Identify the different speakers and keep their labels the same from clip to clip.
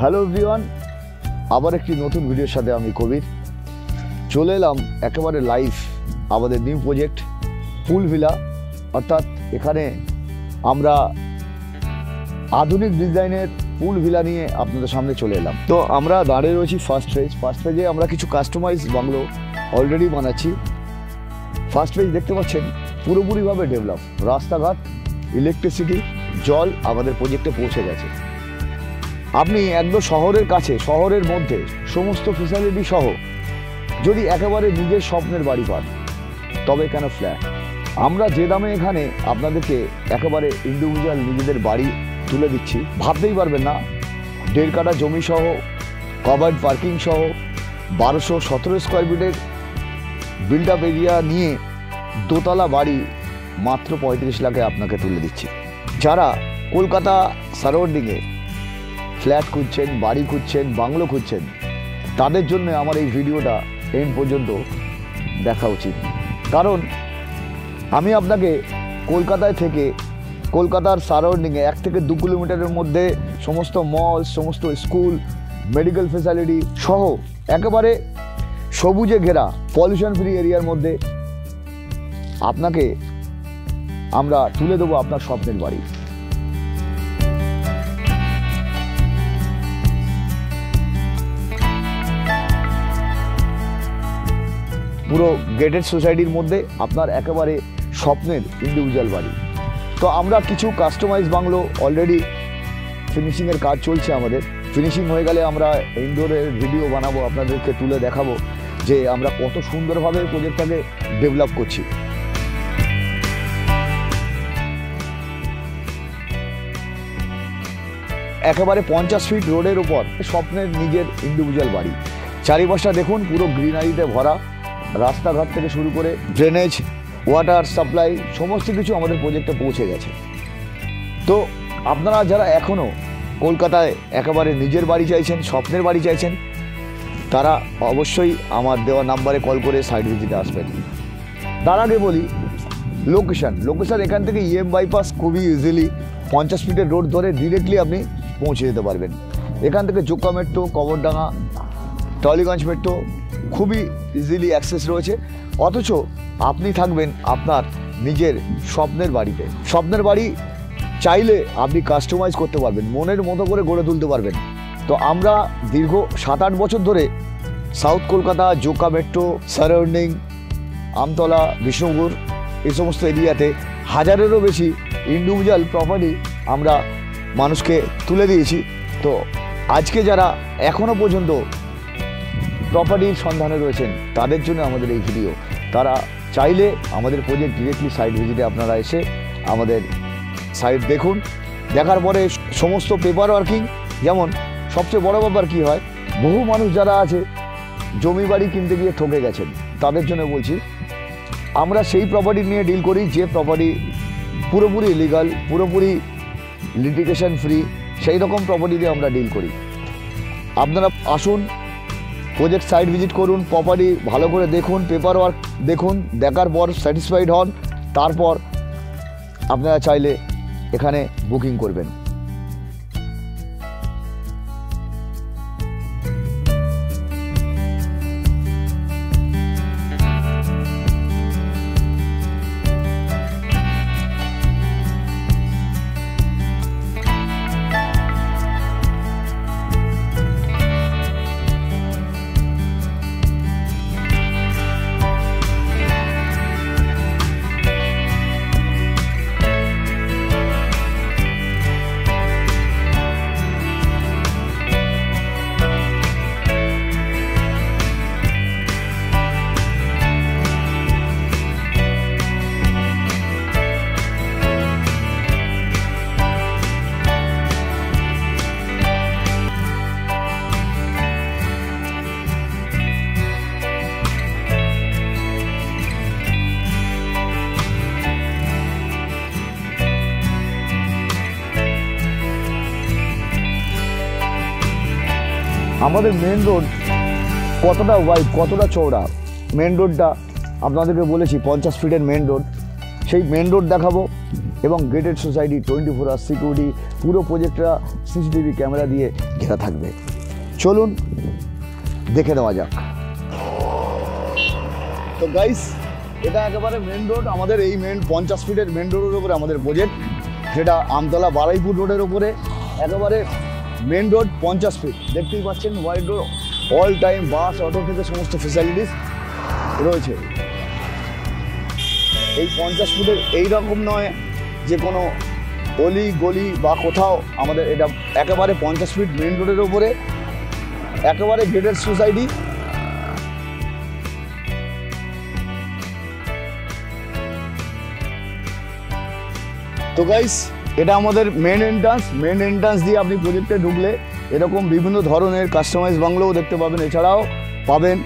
Speaker 1: Hello everyone, আবার একটি নতুন ভিডিওর সাথে আমি কবির চলে এলাম একেবারে লাইভ আমাদের নিউ প্রজেক্ট পুল ভিলা। অর্থাৎ এখানে আমরা আধুনিক ডিজাইনের পুল ভিলা নিয়ে আপনাদের সামনে চলে এলাম। তো আমরা দাঁড়িয়ে রয়েছি ফার্স্ট ফেজে আমরা কিছু কাস্টমাইজ বাংলো অলরেডি বানাচ্ছি। ফার্স্ট ফেজ দেখতে পাচ্ছেন পুরোপুরিভাবে ডেভেলপ, রাস্তাঘাট, ইলেকট্রিসিটি, জল আমাদের প্রজেক্টে পৌঁছে গেছে। আপনি একদম শহরের কাছে, শহরের মধ্যে সমস্ত ফেসিলিটি সহ যদি একেবারে নিজের স্বপ্নের বাড়ি পান তবে কেন ফ্ল্যাট। আমরা যে দামে এখানে আপনাদেরকে একেবারে ইন্ডিভিজুয়াল নিজেদের বাড়ি তুলে দিচ্ছি ভাবতেই পারবেন না। 1.5 কাঠা জমি সহ, কভার্ড পার্কিং সহ 1217 স্কোয়ার ফিটের বিল্ড আপ এরিয়া নিয়ে দোতলা বাড়ি মাত্র 35 লাখে আপনাকে তুলে দিচ্ছি। যারা কলকাতা সারাউন্ডিংয়ে ফ্ল্যাট খুঁজছেন, বাড়ি খুঁজছেন, বাংলো খুঁজছেন, তাদের জন্য আমার এই ভিডিওটা এন্ড পর্যন্ত দেখা উচিত। কারণ আমি আপনাকে কলকাতায় থেকে কলকাতার সারাউন্ডিংয়ে 1 থেকে 2 কিলোমিটারের মধ্যে সমস্ত মল, সমস্ত স্কুল, মেডিকেল ফেসিলিটি সহ একেবারে সবুজে ঘেরা পলিউশন ফ্রি এরিয়ার মধ্যে আপনাকে আমরা তুলে দেবো আপনার স্বপ্নের বাড়ি। পুরো গেটেড সোসাইটির মধ্যে আপনার একেবারে স্বপ্নের ইন্ডিভিজুয়াল বাড়ি। তো আমরা কিছু কাস্টমাইজ বাংলো অলরেডি ফিনিশিংয়ের কাজ চলছে আমাদের। ফিনিশিং হয়ে গেলে আমরা ইনডোরের ভিডিও বানাবো, আপনাদেরকে তুলে দেখাবো যে আমরা কত সুন্দরভাবে প্রজেক্টটাকে ডেভেলপ করছি। একেবারে 50 ফিট রোডের উপর স্বপ্নের নিজের ইন্ডিভিজুয়াল বাড়ি। চারিপাশটা দেখুন পুরো গ্রিনারিতে ভরা, রাস্তাঘাট থেকে শুরু করে ড্রেনেজ, ওয়াটার সাপ্লাই সমস্ত কিছু আমাদের প্রজেক্টে পৌঁছে গেছে। তো আপনারা যারা এখনও কলকাতায় একেবারে নিজের বাড়ি চাইছেন, স্বপ্নের বাড়ি চাইছেন, তারা অবশ্যই আমার দেওয়া নাম্বারে কল করে সাইট ভিজিটে আসবেন। তার আগে বলি লোকেশান এখান থেকে EM বাইপাস খুবই ইজিলি 50 ফিটের রোড ধরে ডিরেক্টলি আপনি পৌঁছে যেতে পারবেন। এখান থেকে জোকা মেট্রো, কবরডাঙ্গা, টলিগঞ্জ মেট্রো খুবই ইজিলি অ্যাক্সেস রয়েছে। অথচ আপনি থাকবেন আপনার নিজের স্বপ্নের বাড়িতে। স্বপ্নের বাড়ি চাইলে আপনি কাস্টমাইজ করতে পারবেন, মনের মতো করে গড়ে তুলতে পারবেন। তো আমরা দীর্ঘ 7-8 বছর ধরে south Kolkata, Joka metro, surrounding, Amtala, Bishnupur এই সমস্ত এরিয়াতে 1000-এরও বেশি ইন্ডিভিজুয়াল প্রপার্টি আমরা মানুষকে তুলে দিয়েছি। তো আজকে যারা এখনও পর্যন্ত প্রপার্টির সন্ধানে রয়েছেন তাদের জন্য আমাদের এই ভিডিও। তারা চাইলে আমাদের প্রজেক্ট ডিরেক্টলি সাইট ভিজিটে আপনারা এসে আমাদের সাইট দেখুন। দেখার পরে সমস্ত পেপার ওয়ার্কিং, যেমন সবচেয়ে বড় ব্যাপার কী হয়, বহু মানুষ যারা আছে জমি বাড়ি কিনতে গিয়ে ঠকে গেছেন, তাদের জন্য বলছি আমরা সেই প্রপার্টি নিয়ে ডিল করি যে প্রপার্টি পুরোপুরি লিগাল, পুরোপুরি লিটিগেশন ফ্রি, সেই রকম প্রপার্টি দিয়ে আমরা ডিল করি। আপনারা আসুন, প্রজেক্ট সাইট ভিজিট করুন, প্রপার্টি ভালো করে দেখুন, পেপার ওয়ার্ক দেখুন, দেখার পর স্যাটিসফাইড হন, তারপর আপনারা চাইলে এখানে বুকিং করবেন। আমাদের মেন রোড কতটা ওয়াইড, কতটা চওড়া, মেন রোডটা আপনাদেরকে বলেছি 50 ফিটের মেন রোড। সেই মেন রোড দেখাবো, এবং গেটেড সোসাইটি, 24 আওয়ার সিকিউরিটি, পুরো প্রজেক্টটা সিসিটিভি ক্যামেরা দিয়ে ঘেরা থাকবে। চলুন দেখে দেওয়া যাক। তো গাইস, এটা একেবারে মেন রোড, আমাদের এই মেন 50 ফিটের মেন রোডের উপরে আমাদের প্রজেক্ট, যেটা আমতলা বারাইপুর রোডের উপরে একেবারে মেন রোড 50 ফিট। দেখতেই পাচ্ছেন wide road, all time bus auto থেকে সমস্ত ফেসিলিটিস রয়েছে। এই 50 ফুটের এইরকম নয় যে কোনো অলি গলি বা কোথাও, আমাদের এটা একেবারে 50 ফিট মেন রোডের উপরে একেবারে গেটেড সোসাইটি। তো গাইস, এটা আমাদের মেন এন্ট্রান্স দিয়ে আপনি প্রজেক্টে ঢুকলে এরকম বিভিন্ন ধরনের কাস্টমাইজ বাংলোও দেখতে পাবেন। এছাড়াও পাবেন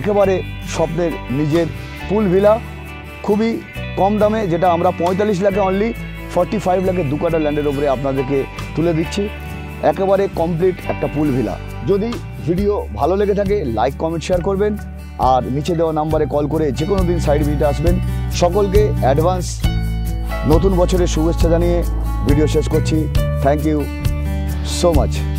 Speaker 1: একেবারে স্বপ্নের নিজের পুল ভিলা, খুবই কম দামে, যেটা আমরা 45 লাখে অনলি 45 লাখে 2 কাঠা ল্যান্ডের উপরে আপনাদেরকে তুলে দিচ্ছি। একেবারে কমপ্লিট একটা পুল ভিলা। যদি ভিডিও ভালো লেগে থাকে লাইক কমেন্ট শেয়ার করবেন, আর নিচে দেওয়া নাম্বারে কল করে যে কোনো দিন সাইড ভিজিটে আসবেন। সকলকে অ্যাডভান্স নতুন বছরের শুভেচ্ছা জানিয়ে ভিডিও শেষ করছি। Thank you so much.